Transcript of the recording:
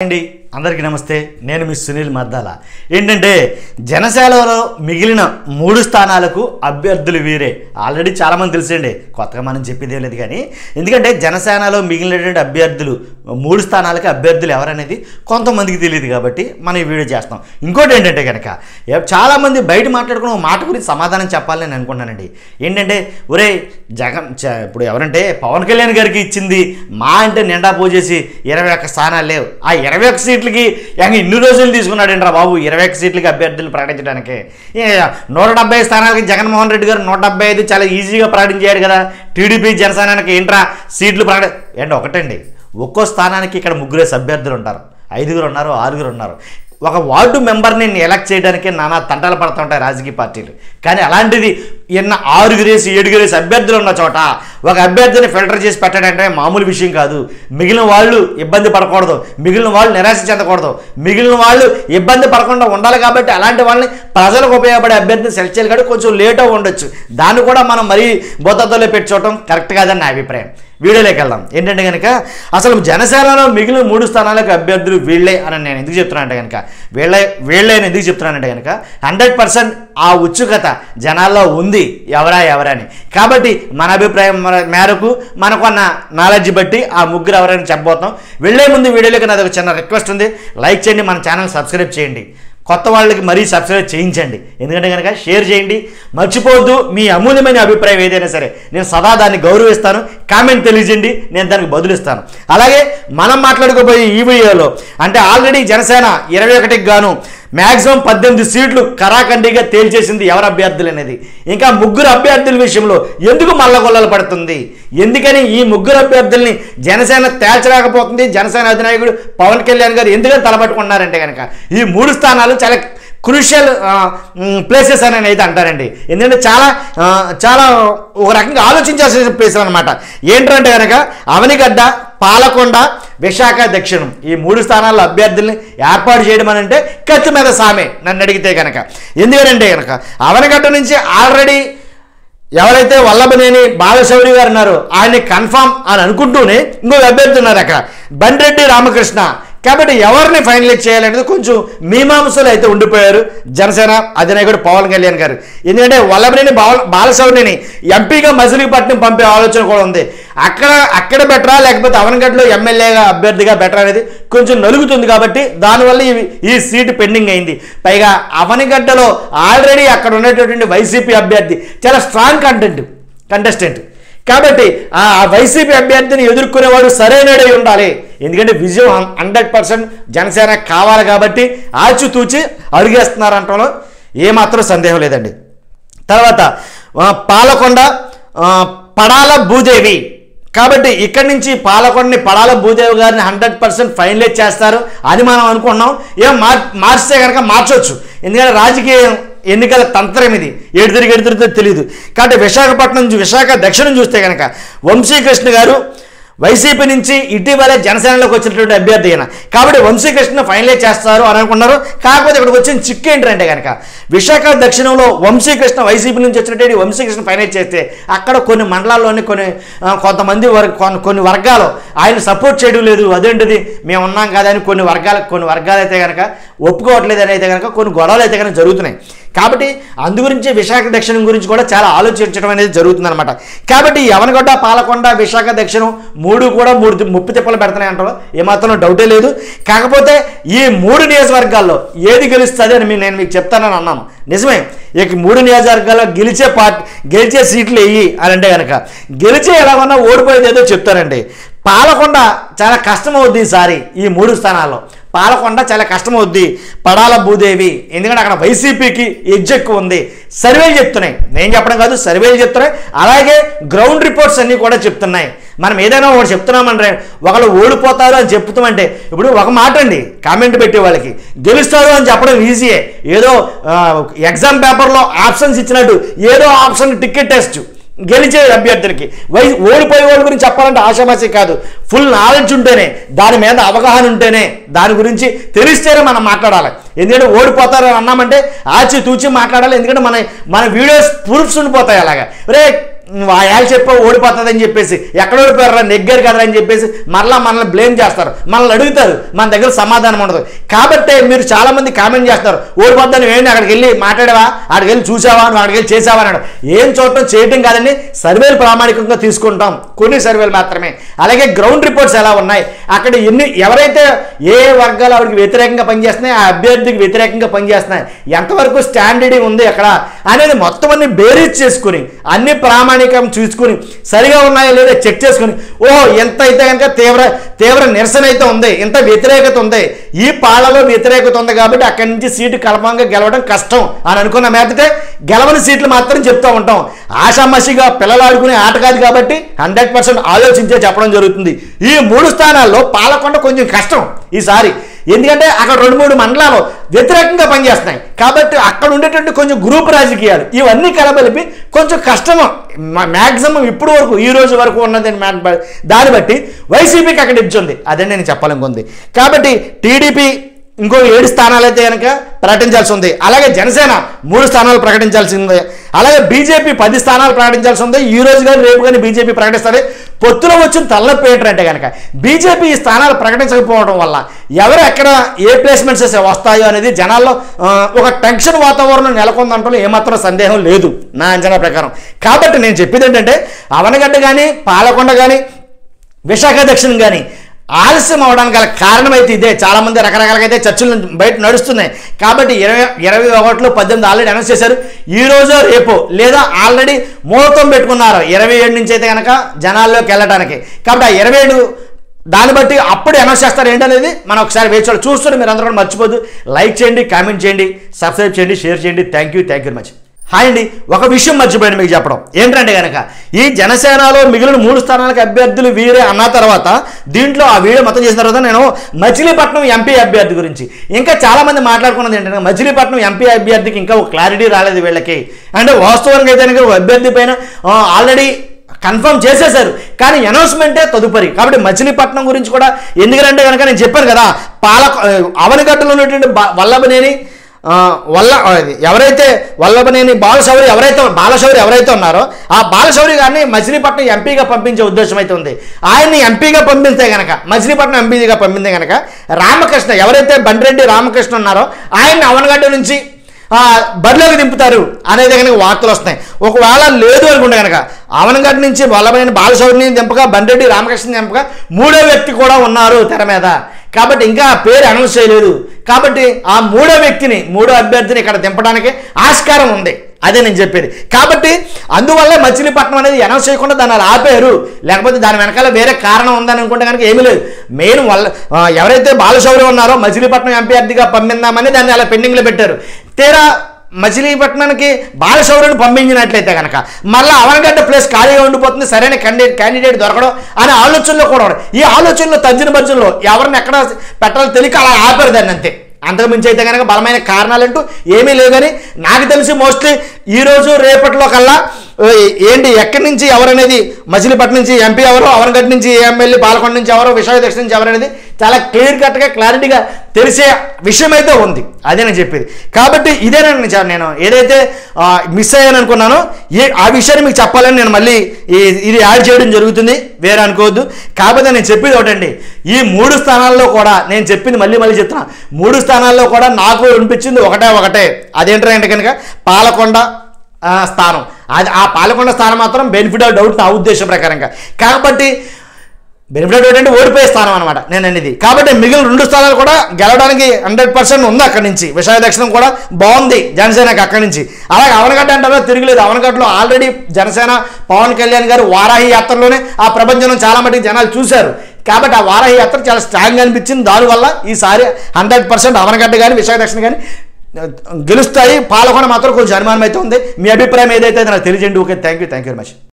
అండి అందరికీ నమస్తే. నేను మీ సునీల్ మద్దాల. ఏంటంటే జనసేనలో మిగిలిన 3 స్థానాలకు అభ్యర్థులు వీరే. ఆల్రెడీ చాలామంది తెలిసండి, కొత్తగా మనం చెప్పేదే లేదు. కానీ ఎందుకంటే జనసేనలో మిగిలినటువంటి అభ్యర్థులు 3 స్థానాలకి అభ్యర్థులు ఎవరనేది కొంతమందికి తెలియదు కాబట్టి మనం ఈ వీడియో చేస్తాం. ఇంకోటి ఏంటంటే కనుక చాలామంది బయట మాట్లాడుకున్న ఒక మాట గురించి సమాధానం చెప్పాలని నేను అనుకుంటున్నానండి. ఏంటంటే ఒరే జగన్ ఇప్పుడు ఎవరంటే పవన్ కళ్యాణ్ గారికి ఇచ్చింది మా అంటే నిండా పోజేసి 21 స్థానాలు లేవు. ఆ 21 సీట్లకి ఇన్ని రోజులు తీసుకున్నాడంట్రా బాబు 21 సీట్లకి అభ్యర్థులు ప్రకటించడానికి. 170 స్థానాలకి జగన్మోహన్ రెడ్డి గారు 175 చాలా ఈజీగా ప్రకటించాడు కదా. టీడీపీ జనసేనకి ఏంట్రా సీట్లు ఏంటి ఒకటండి, ఒక్కో స్థానానికి ఇక్కడ 3 అభ్యర్థులు ఉంటారు, 5 ఉన్నారు, 6 ఉన్నారు. ఒక వార్డు మెంబర్ని ఎలక్ట్ చేయడానికి నానా తంటాలు పడుతూ ఉంటాయి రాజకీయ పార్టీలు. కానీ అలాంటిది 6 7 అభ్యర్థులు ఉన్న చోట ఒక అభ్యర్థిని ఫిల్టర్ చేసి పెట్టడంటే మామూలు విషయం కాదు. మిగిలిన వాళ్ళు ఇబ్బంది పడకూడదు, మిగిలిన వాళ్ళు నిరాశ చెందకూడదు, మిగిలిన వాళ్ళు ఇబ్బంది పడకుండా ఉండాలి. కాబట్టి అలాంటి వాళ్ళని ప్రజలకు ఉపయోగపడే అభ్యర్థిని సెలెక్ట్ చేయాలి. కాబట్టి కొంచెం లేట్ ఉండొచ్చు. దాన్ని కూడా మనం మరీ బోతతో పెట్టి చూడటం కరెక్ట్ కాదని నా అభిప్రాయం. వీడియోలోకి వెళ్దాం. ఏంటంటే కనుక అసలు జనసేనలో మిగిలిన 3 స్థానాలకు అభ్యర్థులు వీళ్ళే అని నేను ఎందుకు చెప్తున్నానంటే కనుక వీళ్ళే అని ఎందుకు చెప్తున్నానంటే కనుక 100% ఆ ఉత్సుకత జనాల్లో ఉంది ఎవరని. కాబట్టి మన అభిప్రాయం మేరకు మనకున్న నాలెడ్జ్ బట్టి ఆ 3 ఎవరైనా చెప్పబోతాం. వెళ్ళే ముందు వీడియోలోకి నాది ఒక చిన్న రిక్వెస్ట్ ఉంది. లైక్ చేయండి, మన ఛానల్ సబ్స్క్రైబ్ చేయండి, కొత్త వాళ్ళకి మరీ సబ్స్క్రైబ్ చేయించండి. ఎందుకంటే కనుక షేర్ చేయండి, మర్చిపోవద్దు. మీ అమూల్యమైన అభిప్రాయం ఏదైనా సరే నేను సదా దాన్ని గౌరవిస్తాను. కామెంట్ తెలియజేయండి, నేను దానికి బదులిస్తాను. అలాగే మనం మాట్లాడుకోబోయే ఈ వీడియోలో అంటే ఆల్రెడీ జనసేన 21కి గాను మ్యాక్సిమం 18 సీట్లు కరాఖండిగా తేల్చేసింది ఎవరు అభ్యర్థులు అనేది. ఇంకా 3 అభ్యర్థుల విషయంలో ఎందుకు మల్లగొల్లలు పడుతుంది, ఎందుకని ఈ 3 అభ్యర్థుల్ని జనసేన తేల్చలేకపోతుంది, జనసేన అధినాయకుడు పవన్ కళ్యాణ్ గారు ఎందుకని తలపట్టుకున్నారంటే కనుక ఈ 3 స్థానాలు చాలా క్రూషియల్ ప్లేసెస్ అని అయితే అంటారండి. ఎందుకంటే చాలా ఒక రకంగా ఆలోచించాల్సిన ప్లేసెస్ అనమాట. ఏంటంటే కనుక అవనిగడ్డ, పాలకొండ, విశాఖ దక్షిణం ఈ 3 స్థానాల్లో అభ్యర్థుల్ని ఏర్పాటు చేయడం అని అంటే కత్తి మీద సామే నన్ను అడిగితే కనుక. ఎందుకంటే కనుక అవనిగడ్డ నుంచి ఆల్రెడీ ఎవరైతే వల్లభనేని బాలశౌరి గారు ఉన్నారో ఆయన్ని కన్ఫామ్ అని అనుకుంటూనే ఇంకొక అభ్యర్థి ఉన్నారు అక్కడ, బండ్రెడ్డి రామకృష్ణ. కాబట్టి ఎవరిని ఫైనలైజ్ చేయాలనేది కొంచెం మీమాంసలు అయితే ఉండిపోయారు జనసేన అధినాయకుడు పవన్ కళ్యాణ్ గారు. ఎందుకంటే వల్లభనేని బాలశౌరిని ఎంపీగా మచిలీపట్నం పంపే ఆలోచన కూడా ఉంది. అక్కడ బెటరా లేకపోతే అవనగడ్డలో ఎమ్మెల్యేగా అభ్యర్థిగా బెటర్ అనేది కొంచెం నలుగుతుంది. కాబట్టి దానివల్ల ఈ సీటు పెండింగ్ అయింది. పైగా అవనగడ్డలో ఆల్రెడీ అక్కడ ఉన్నటువంటి వైసీపీ అభ్యర్థి చాలా స్ట్రాంగ్ కంటెస్టెంట్. కాబట్టి ఆ వైసీపీ అభ్యర్థిని ఎదుర్కొనేవాడు సరైనడై ఉండాలి. ఎందుకంటే విజయం 100% జనసేన కావాలి. కాబట్టి ఆచితూచి అడుగేస్తున్నారంటలో ఏమాత్రం సందేహం లేదండి. తర్వాత పాలకొండ పడాల భూదేవి. కాబట్టి ఇక్కడి నుంచి పాలకొండని పడాల భూదేవి గారిని 100% ఫైనలైజ్ చేస్తారు అని మనం అనుకున్నాం. మార్చితే కనుక మార్చవచ్చు. ఎందుకంటే రాజకీయ ఎన్నికల తంత్రం ఇది, ఎడుతిరిగితో తెలియదు. కాబట్టి విశాఖ దక్షిణం చూస్తే కనుక వంశీకృష్ణ గారు వైసీపీ నుంచి ఇటీవలే జనసేనలోకి వచ్చినటువంటి అభ్యర్థి అయినా. కాబట్టి వంశీకృష్ణ ఫైనలైజ్ చేస్తారు అని అనుకున్నారు. కాకపోతే ఇక్కడికి వచ్చిన చిక్కు ఏంటంటే కనుక విశాఖ దక్షిణంలో వంశీకృష్ణ వైసీపీ నుంచి వచ్చినటువంటి వంశీకృష్ణ ఫైనలైజ్ చేస్తే అక్కడ కొన్ని మండలాల్లోని కొంతమంది కొన్ని వర్గాలు ఆయన సపోర్ట్ చేయడం లేదు. అదేంటిది మేము ఉన్నాం కదా అని కొన్ని వర్గాలు అయితే కనుక ఒప్పుకోవట్లేదు అని అయితే కనుక కొన్ని గొడవలు అయితే కనుక జరుగుతున్నాయి. కాబట్టి అందు గురించి విశాఖ దక్షిణం గురించి కూడా చాలా ఆలోచించడం అనేది జరుగుతుందన్నమాట. కాబట్టి అవనగడ్డ, పాలకొండ, విశాఖ దక్షిణం 3 కూడా 3 ముప్పు తిప్పలు పెడుతున్నాయి అంటారు, ఏమాత్రం డౌటే లేదు. కాకపోతే ఈ 3 నియోజకవర్గాల్లో ఏది గెలుస్తుంది అని నేను మీకు చెప్తానని అన్నాను. నిజమే, ఇక 3 నియోజకవర్గాల్లో గెలిచే సీట్లు వెయ్యి అని అంటే కనుక గెలిచే ఎలాగన్నా ఓడిపోయేది ఏదో చెప్తానండి. పాలకొండ చాలా కష్టం అవుద్ది ఈసారి. ఈ 3 స్థానాల్లో పాలకొండ చాలా కష్టమవుద్ది. పడాల భూదేవి ఎందుకంటే అక్కడ వైసీపీకి ఎడ్జ్ ఎక్కువ ఉంది. సర్వేలు చెప్తున్నాయి, నేను చెప్పడం కాదు, సర్వేలు చెప్తున్నాయి. అలాగే గ్రౌండ్ రిపోర్ట్స్ అన్నీ కూడా చెప్తున్నాయి. మనం ఏదైనా ఒకటి చెప్తున్నామంటే ఒకళ్ళు ఓడిపోతారు అని చెప్తామంటే ఇప్పుడు ఒక మాట అండి, కామెంట్ పెట్టే వాళ్ళకి గెలుస్తారు అని చెప్పడం ఈజీయే. ఏదో ఎగ్జామ్ పేపర్లో ఆప్షన్స్ ఇచ్చినట్టు ఏదో ఆప్షన్ టికెట్ టెస్ట్ గెలిచే అభ్యర్థులకి ఓడిపోయే వాళ్ళ గురించి చెప్పాలంటే ఆశామాషి కాదు. ఫుల్ నాలెడ్జ్ ఉంటేనే, దాని మీద అవగాహన ఉంటేనే, దాని గురించి తెలిస్తేనే మనం మాట్లాడాలి. ఎందుకంటే ఓడిపోతారు అని అన్నామంటే ఆచి తూచి మాట్లాడాలి. ఎందుకంటే మన వీడియోస్ ప్రూఫ్స్ ఉండిపోతాయి. అలాగా రే వాళ్ళు చెప్పావు ఓడిపోతుందని చెప్పేసి ఎక్కడ ఓడిపోయారా నెగ్గారు కదా అని చెప్పేసి మరలా మనల్ని బ్లేమ్ చేస్తారు, మనల్ని అడుగుతారు, మన దగ్గర సమాధానం ఉండదు. కాబట్టి మీరు చాలామంది కామెంట్ చేస్తారు, ఓడిపోద్దని ఏంటి అక్కడికి వెళ్ళి మాట్లాడావా, అక్కడికి వెళ్ళి చూసావా, నువ్వు అక్కడికి వెళ్ళి చేసావా అన్నాడు. ఏం చూడటం చేయటం కాదండి, సర్వేలు ప్రామాణికంగా తీసుకుంటాం, కొన్ని సర్వేలు మాత్రమే. అలాగే గ్రౌండ్ రిపోర్ట్స్ ఎలా ఉన్నాయి, అక్కడ ఎవరైతే ఏ వర్గాలు ఆవిడకి వ్యతిరేకంగా పనిచేస్తున్నాయి, ఆ అభ్యర్థికి వ్యతిరేకంగా పనిచేస్తున్నాయి, ఎంతవరకు స్టాండర్డ్ ఉంది అక్కడ అనేది మొత్తం అన్ని బేరీజ్ చేసుకుని అన్ని ప్రామాణికం చూసుకుని సరిగా ఉన్నాయో లేదో చెక్ చేసుకుని ఓహో ఎంత అయితే కనుక తీవ్ర నిరసన అయితే ఉంది, ఎంత వ్యతిరేకత ఉంది, ఈ పాలలో వ్యతిరేకత ఉంది కాబట్టి అక్కడి నుంచి సీటు కలపంగా గెలవడం కష్టం అని అనుకున్న మీదటే గెలవని సీట్లు మాత్రం చెప్తూ ఉంటాం. ఆషామాషిగా పిల్లలు ఆడుకునే ఆట కాదు కాబట్టి 100% ఆలోచించే చెప్పడం జరుగుతుంది. ఈ 3 స్థానాల్లో పాలకొండ కొంచెం కష్టం ఈసారి, ఎందుకంటే అక్కడ 2-3 మండలాలు వ్యతిరేకంగా పనిచేస్తున్నాయి కాబట్టి అక్కడ ఉండేటువంటి కొంచెం గ్రూప్ రాజకీయాలు ఇవన్నీ కలబలిపి కొంచెం కష్టం మ్యాక్సిమం ఇప్పుడు వరకు ఈ రోజు వరకు ఉన్నది. దాన్ని బట్టి వైసీపీకి అక్కడ ఇచ్చింది, అదే నేను చెప్పాలనుకుంది. కాబట్టి టీడీపీ ఇంకో 7 స్థానాలు అయితే కనుక ప్రకటించాల్సి ఉంది, అలాగే జనసేన 3 స్థానాలు ప్రకటించాల్సి ఉంది, అలాగే బీజేపీ 10 స్థానాలు ప్రకటించాల్సి ఉంది. ఈ రోజు కానీ రేపు కానీ బీజేపీ ప్రకటిస్తుంది. పొత్తులో వచ్చిన తలనొప్పి ఏంటంటే కనుక బీజేపీ ఈ స్థానాలు ప్రకటించకపోవడం వల్ల ఎవరు ఎక్కడ ఏ ప్లేస్మెంట్స్ వస్తాయో అనేది జనాల్లో ఒక టెన్షన్ వాతావరణం నెలకొందంటూ ఏమాత్రం సందేహం లేదు నా అంచనా ప్రకారం. కాబట్టి నేను చెప్పేది ఏంటంటే అవనగడ్డ కానీ పాలకొండ కానీ విశాఖ దక్షిణ కానీ ఆలస్యం అవడానికి గల కారణం అయితే ఇదే. చాలామంది రకరకాలుగా అయితే చర్చలు బయట నడుస్తున్నాయి. కాబట్టి 21 18 ఆల్రెడీ అనౌన్స్ చేశారు. ఈ రోజు రేపు లేదా ఆల్రెడీ ముహూర్తం పెట్టుకున్నారు 27 నుంచి అయితే కనుక జనాల్లోకి వెళ్ళడానికి. కాబట్టి ఆ 27 దాన్ని బట్టి అప్పుడు అనౌన్స్ చేస్తారు ఏంటనేది మనం ఒకసారి వేచి చూస్తుంటే మీరు అందరూ కూడా మర్చిపోద్దు. లైక్ చేయండి, కామెంట్ చేయండి, సబ్స్క్రైబ్ చేయండి, షేర్ చేయండి. Thank you very much. Hi అండి, ఒక విషయం మర్చిపోయాను మీకు చెప్పడం ఏంటంటే కనుక ఈ జనసేనలో మిగిలిన 3 స్థానాలకు అభ్యర్థులు వీరే అన్న తర్వాత దీంట్లో ఆ వీడియో మొత్తం చేసిన తర్వాత నేను మచిలీపట్నం ఎంపీ అభ్యర్థి గురించి ఇంకా చాలామంది మాట్లాడుకున్నది ఏంటంటే మచిలీపట్నం ఎంపీ అభ్యర్థికి ఇంకా ఒక క్లారిటీ రాలేదు వీళ్ళకి. అంటే వాస్తవానికి అయితే కనుక అభ్యర్థి పైన ఆల్రెడీ కన్ఫర్మ్ చేసేశారు కానీ అనౌన్స్మెంటే తదుపరి. కాబట్టి మచిలీపట్నం గురించి కూడా ఎందుకంటే కనుక నేను చెప్పాను కదా అవనిగడ్డలో ఉన్నటువంటి వల్లభనేని ఎవరైతే వల్లభనేని బాలశౌరి ఎవరైతే ఉన్నారో ఆ బాలశౌరి గారిని మచిలీపట్నం ఎంపీగా పంపించే ఉద్దేశం అయితే ఉంది. ఆయన్ని ఎంపీగా పంపిస్తే కనుక మచిలీపట్నం ఎంపీగా పంపిస్తే కనుక రామకృష్ణ ఎవరైతే బండిరెడ్డి రామకృష్ణ ఉన్నారో ఆయన్ని అవనగడ్డ నుంచి బరిలోకి దింపుతారు అనేది కనుక వార్తలు వస్తున్నాయి. ఒకవేళ లేదు అనుకుంటే కనుక అవనగడ్డ నుంచి వల్లభనేని బాలశౌరిని దింపగా బండిరెడ్డి రామకృష్ణ దింపగా 3వ వ్యక్తి కూడా ఉన్నారు తెర మీద. కాబట్టి ఇంకా పేరు అనౌన్స్ చేయలేదు కాబట్టి ఆ 3వ వ్యక్తిని 3వ అభ్యర్థిని ఇక్కడ దింపడానికి ఆస్కారం ఉంది, అదే నేను చెప్పేది. కాబట్టి అందువల్ల మచిలీపట్నం అనేది అనౌన్స్ చేయకుండా దాన్ని అలా ఆపారు. లేకపోతే దాని వెనకాల వేరే కారణం ఉందని అనుకుంటే కనుక ఏమీ లేదు. మెయిన్ ఎవరైతే బాలశౌరి ఉన్నారో మచిలీపట్నం ఎంపీ అభ్యర్థిగా పంపిందామని దాన్ని అలా పెండింగ్లో పెట్టారు. తీరా మచిలీపట్నానికి బాలశౌరిని పంపించినట్లయితే కనుక మళ్ళీ అవనగడ్డ ప్లేస్ ఖాళీగా ఉండిపోతుంది, సరైన క్యాండిడేట్ దొరకడం అనే ఆలోచనలో కూడా ఈ ఆలోచనలో తర్జన భర్జనలో ఎవరిని ఎక్కడ పెట్టాలో తెలియక అలా ఆపారు దాన్ని అంతే. అంతకుమించి అయితే కనుక బలమైన కారణాలంటూ ఏమీ లేవు. కానీ నాకు తెలిసి మోస్ట్లీ ఈరోజు రేపటిలో కల్లా ఏంటి ఎక్కడి నుంచి ఎవరనేది మచిలీపట్నం నుంచి ఎంపీ ఎవరో, అవనగడ్డ నుంచి ఎమ్మెల్యే, పాలకొండ నుంచి ఎవరో, విశాఖ దక్షిణ నుంచి ఎవరనేది చాలా క్లియర్గా క్లారిటీగా తెలిసే విషయం అయితే ఉంది, అదే నేను చెప్పేది. కాబట్టి ఇదేనండి నేను ఏదైతే మిస్ అయ్యాను అనుకున్నానో ఆ విషయాన్ని మీకు చెప్పాలని నేను మళ్ళీ ఇది యాడ్ చేయడం జరుగుతుంది, వేరే అనుకోవద్దు. కాకపోతే నేను చెప్పేది ఒకటండి, ఈ 3 స్థానాల్లో కూడా నేను చెప్పింది మళ్ళీ చెప్తున్నా. 3 స్థానాల్లో కూడా నాకు అనిపించింది ఒకటే అదేంటంటే కనుక పాలకొండ స్థానం. అది ఆ పాలకొండ స్థానం మాత్రం బెనిఫిట్ ఆఫ్ డౌట్ నా ఉద్దేశం ప్రకారంగా. కాబట్టి బెనిఫిట్ ఆఫ్ డౌట్ అంటే ఓడిపోయే స్థానం అనమాట నేను అనేది. కాబట్టి మిగిలిన 2 స్థానాలు కూడా గెలవడానికి 100% ఉంది. అక్కడి నుంచి విశాఖ దక్షిణం కూడా బాగుంది జనసేనకి అక్కడి నుంచి. అలాగే అవనగడ్డ అంటారో తిరగలేదు. అవనగడ్డలో ఆల్రెడీ జనసేన పవన్ కళ్యాణ్ గారు వారాహి యాత్రలోనే ఆ ప్రపంచంలో చాలా మటుకు జనాలు చూశారు. కాబట్టి ఆ వారాహి యాత్ర చాలా స్ట్రాంగ్ అనిపించింది. దానివల్ల ఈసారి 100% అవనగడ్డ కానీ విశాఖ దక్షిణ కానీ గెలుస్తాయి. పాలకొండ మాత్రం కొంచెం అనుమానం అయితే ఉంది. మీ అభిప్రాయం ఏదైతే నాకు తెలియజేయండి. Okay, thank you very much.